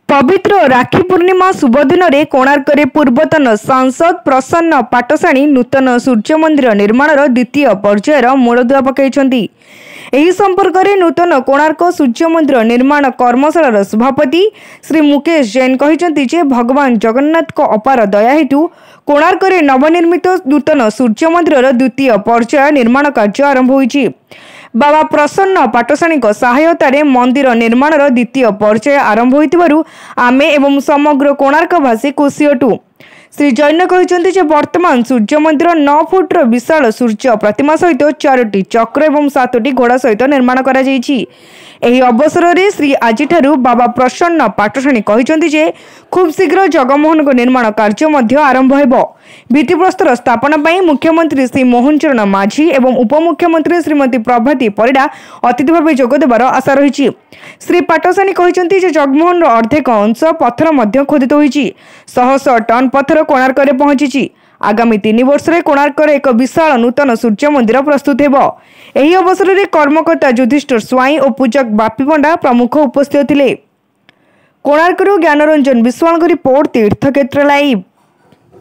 पवित्र राखी पूर्णिमा शुभ दिन में कोणार्क पूर्वतन सांसद प्रसन्न पाटसाणी नूतन सूर्य मंदिर निर्माण द्वितीय पर्यायर मूलदुआ पकाई। एही संपर्क में नूतन कोणार्क सूर्य मंदिर निर्माण कर्मशाला सभापति श्री मुकेश जैन कहते जे भगवान जगन्नाथ को अपार दया हेतु कोणार्क नवनिर्मित नूतन सूर्य मंदिर द्वितीय पर्याय निर्माण कार्य आरंभ होईछि। बाबा प्रसन्न पाटसाणी सहायतार मंदिर निर्माण द्वितीय पर्याय आरंभ होइतिबारु आमे एवं समग्र कोणार्कवासी खुशी अटु। श्री जैन कहते वर्तमान सूर्य मंदिर 9 फुट्र विशाल सूर्य प्रतिमा सहित 4टी चक्र एवं 7टी घोड़ा सहित निर्माण करा जायछि। एही अवसर में श्री आजिठारु बाबा प्रसन्न पाटसाणी कहते जे खूब शीघ्र जगमोहन को निर्माण कार्य मध्य आरंभ हेबो। भित्तिप्रस्तर स्थापना पाई मुख्यमंत्री श्री मोहन चरण माझी एवं उपमुख्यमंत्री श्रीमती प्रभाती परिडा अतिथि भाव जोगदेबार आशा रही। श्री पाटसाणी कहते जे जगमोहन अर्धेक अंश पत्थर मध्य खोदित होईछि। 100 टन पत्थर कोणार्क रे पहुंची। आगामी 3 वर्ष में कोणार्क एक विशाल नूतन सूर्य मंदिर प्रस्तुत हेबो। एही अवसर में कर्मकर्ता युधिष्ठिर स्वाई और पूजक बापी पंडा प्रमुख उपस्थित थिले। कोणार्क ज्ञानरंजन विश्वाल रिपोर्ट तीर्थक्षेत्र लाइव।